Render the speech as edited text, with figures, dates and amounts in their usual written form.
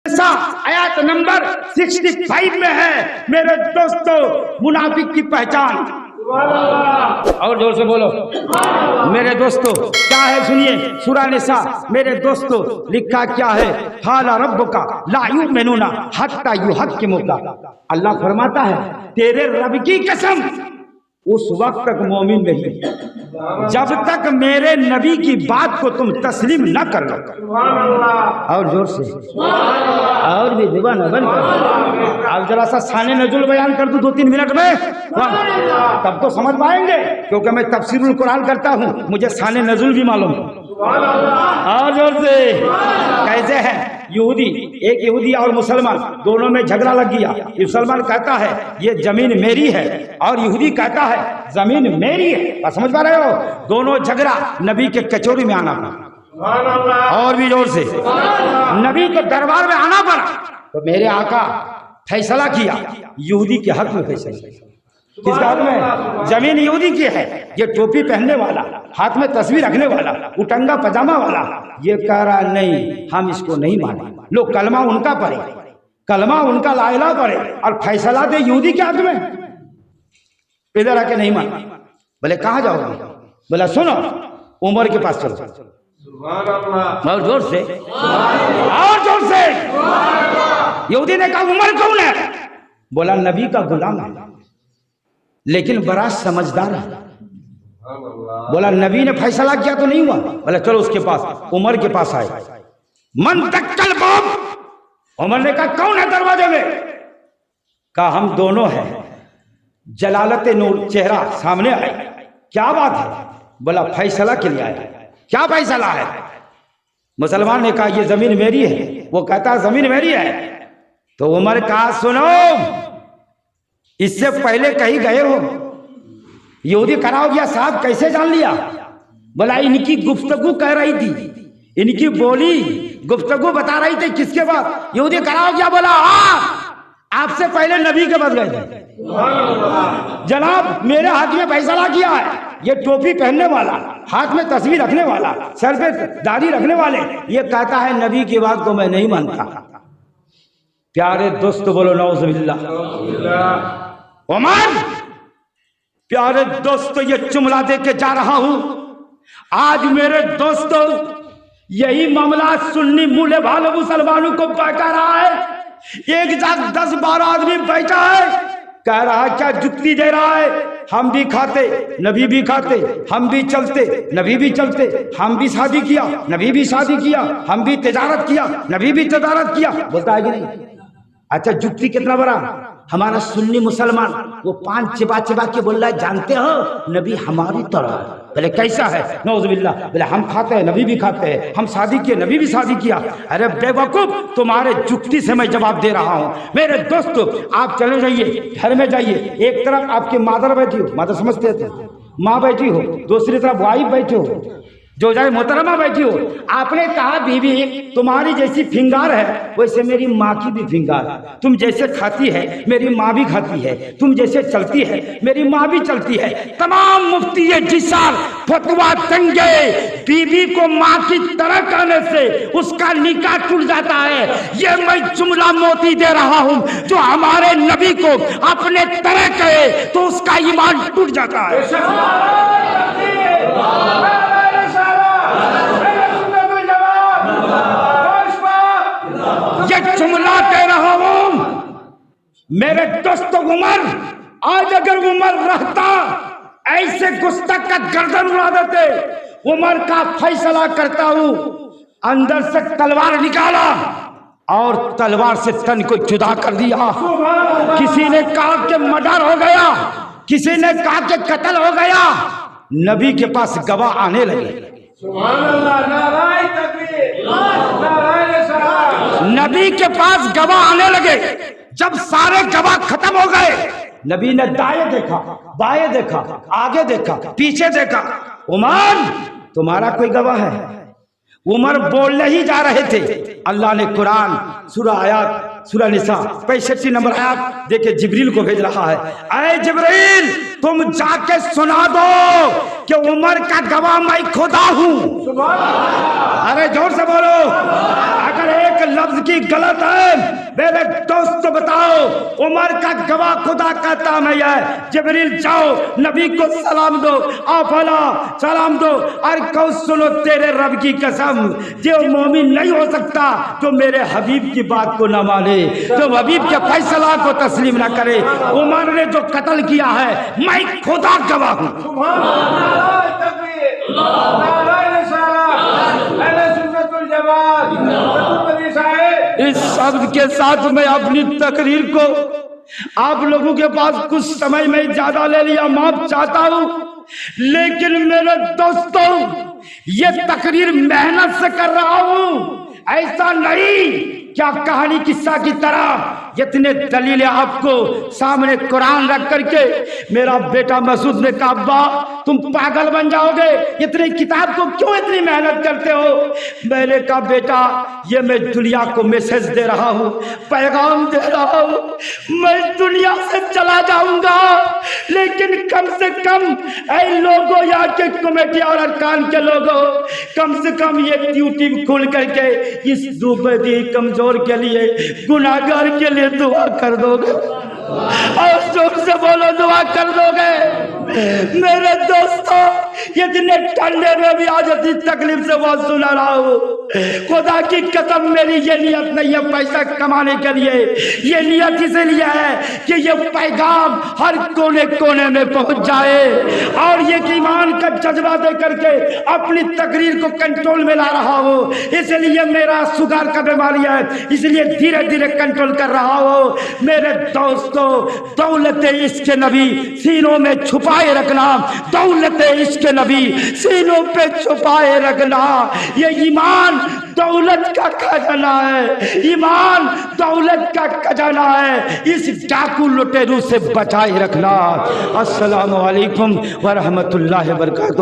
आयत नंबर 65 में है मेरे दोस्तों मुनाफिक की पहचान। और जोर से बोलो मेरे दोस्तों क्या है, सुनिए सूरा निसा। मेरे दोस्तों लिखा क्या है, हाला रब्बुका ला युमिनूना हत्ता युहक्किमुका। अल्लाह फरमाता है तेरे रब की कसम उस वक्त तक मोमिन नहीं जब तक मेरे नबी की बात को तुम तस्लीम न कर लो। और जोर से और भी जुबान बंद कर। अब जरा सा शाने नजुल बयान कर दूं 2-3 मिनट में, तब तो समझ पाएंगे, क्योंकि मैं तफसीरुल कुरान करता हूं, मुझे शाने नजुल भी मालूम। और जोर से कैसे है यहूदी, एक यहूदी और मुसलमान दोनों में झगड़ा लग गया। मुसलमान कहता है ये जमीन मेरी है और यहूदी कहता है जमीन मेरी है। समझ पा रहे हो, दोनों झगड़ा नबी के कचोरी में आना पड़ा। और भी जोर से नबी के दरबार में आना पड़ा। तो मेरे आका फैसला किया यहूदी के हक में। फैसला किसके हक में? जमीन यहूदी की है। ये टोपी पहनने वाला, हाथ में तस्वीर रखने वाला, उटंगा पजामा वाला, ये कह रहा नहीं हम इसको नहीं माने। लोग कलमा उनका पढ़े, कलमा उनका लाइला पढ़े और फैसला दे यहूदी के हक में। इधर आके नहीं माने। बोले कहाँ जाओगे? बोला सुनो उमर के पास चलो। और जोर से और जोर से यहूदी ने कहा उमर कौन है? बोला नबी का गुलाम है लेकिन बड़ा समझदार है। बोला नबी ने फैसला किया तो नहीं हुआ। बोला चलो उसके पास। उमर के पास आए। मन दक्कल बाब। उमर ने कहा कौन है दरवाजे में? कहा हम दोनों हैं। जलालत नूर चेहरा सामने आए। क्या बात है? बोला फैसला के लिए आया। क्या फैसला है? मुसलमान ने कहा ये जमीन मेरी है। वो कहता है जमीन मेरी है। तो उमर कहा सुनो इससे पहले कहीं गए हो? यहूदी कराओ गया साहब कैसे जान लिया? बोला इनकी गुफ्तगू कह रही थी, इनकी बोली गुफ्तगू बता रही थी। किसके बाद? यहूदी कराओ गया। बोला आपसे पहले नबी के पास गए थे। जनाब मेरे हाथ में फैसला किया है। ये टोपी पहनने वाला, हाथ में तस्वीर रखने वाला, सर पे दाढ़ी रखने वाले, ये कहता है नबी की बात को मैं नहीं मानता। प्यारे दोस्त बोलो नौजुबिल्लाह। उमर प्यारे दोस्तों ये जुमला दे के जा रहा हूं। आज मेरे दोस्तों यही मामला सुन्नी मूले भाले मुसलमानों को बहका रहा है। एक जाग 10-12 आदमी बैठा है, कह रहा है क्या जुक्ति दे रहा है? हम भी खाते नबी भी खाते, हम भी चलते नबी भी चलते, हम भी शादी किया नबी भी शादी किया, हम भी तिजारत किया नबी भी तिजारत किया। बोलता है कि नहीं? अच्छा जुक्ति कितना बड़ा। हमारा सुन्नी मुसलमान वो पान चिबा चिबा के बोल रहा है जानते हो नबी हमारी तरह। बोले कैसा है? नौजुबिल्लाह। बोले हम खाते हैं नबी भी खाते हैं, हम शादी किए नबी भी शादी किया। अरे बेवकूफ तुम्हारे जुक्ति से मैं जवाब दे रहा हूं। मेरे दोस्तों आप चले जाइए घर में जाइए। एक तरफ आपकी मादर बैठी हो, मादर समझते थे, माँ बैठी हो, दूसरी तरफ वाइफ बैठी हो, जो जाए मोहतरमा बैठी हो। आपने कहा बीवी तुम्हारी जैसी फिंगार है वैसे मेरी माँ की भी फिंगार है। तुम जैसे खाती है मेरी माँ भी खाती है, तुम जैसे चलती है मेरी माँ भी चलती है। तमाम मुफ्ती जिसार फतवा देंगे बीवी को माँ की तरह कहने से उसका निकाह टूट जाता है। ये मैं जुमला मोती दे रहा हूँ। जो हमारे नबी को अपने तरह कहे तो उसका ईमान टूट जाता है। ये जुमला कह रहा हूं मेरे दोस्तों। उमर आज अगर उमर रहता ऐसे गुस्ताख का गर्दन उड़ा देते। उमर का फैसला करता हूं। अंदर से तलवार निकाला और तलवार से तन को जुदा कर दिया। किसी ने कहा कि मर्डर हो गया, किसी ने कहा कि कत्ल हो गया। नबी के पास गवाह आने लगे। नबी के पास गवाह आने लगे। जब सारे गवाह खत्म हो गए नबी ने दाएं देखा, बाएं देखा, आगे देखा, पीछे देखा। उमर तुम्हारा कोई गवाह है? उमर बोलने ही जा रहे थे। अल्लाह ने कुरान सूरा निसा 65 नंबर आयत देखे जिब्रील को भेज रहा है। ऐ जिब्रील तुम जाके सुना दो कि उमर का गवाह मैं खुदा हूं। अरे जोर से बोलो। अगर एक एक लफ्ज की गलत है। मेरे दोस्त बताओ, उमर का गवाह खुदा कहता मैं है, जिब्रील जाओ नबी को सलाम दो, आफला सलाम दो और कहो सुनो तेरे रब की कसम, जो मोमिन नहीं हो सकता तो मेरे हबीब की बात को न माने, तो हबीब के फैसला को तस्लीम न करे। उमर ने जो कत्ल किया है मैं खुदा गवाह हूँ। इस शब्द के साथ मैं अपनी तकरीर को आप लोगों के पास कुछ समय में ज्यादा ले लिया, माफ चाहता हूं, लेकिन मेरे दोस्तों ये तकरीर मेहनत से कर रहा हूं, ऐसा नहीं क्या कहानी किस्सा की तरह जितने दलीलें आपको सामने कुरान रख करके। मेरा बेटा मसूद ने कहा अब्बा तुम पागल बन जाओगे, इतनी किताब को क्यों इतनी मेहनत करते हो। मैंने कहा बेटा ये मैं दुनिया को मैसेज दे रहा हूँ, पैगाम दे रहा हूँ, मैं दुनिया से चला जाऊंगा लेकिन कम से कम ऐ लोगों यहाँ के कमेटी और अरकान के लोगों, कम से कम ये यूट्यूब खोल करके इस दुबदी कमजोर के लिए, गुनाहगार के लिए दुआ कर दोगे और जोर से बोलो दुआ कर दोगे। मेरे दोस्तों इतने ठंडे में भी आज इतनी तकलीफ से बात सुना रहा हूँ। खुदा की कसम मेरी ये नियत नहीं है पैसा कमाने के लिए, ये नियत इसलिए है कि ये पैगाम हर कोने कोने में पहुंच जाए और ये ईमान का जज्बा दे करके अपनी तकरीर को कंट्रोल में ला रहा हूँ। इसलिए मेरा शुगर का बीमारी है, इसलिए धीरे धीरे कंट्रोल कर रहा हूँ। मेरे दोस्तों दौलत इश्क नबी सीनों में छुपाए रखना, दौलत इश्क नबी सीनों पे छुपाए रखना। ये ईमान दौलत का खजाना है, ईमान दौलत का खजाना है, इस डाकू लुटेरू से बचाए रखना। अस्सलामु अलैकुम व रहमतुल्लाहि व बरकातहू।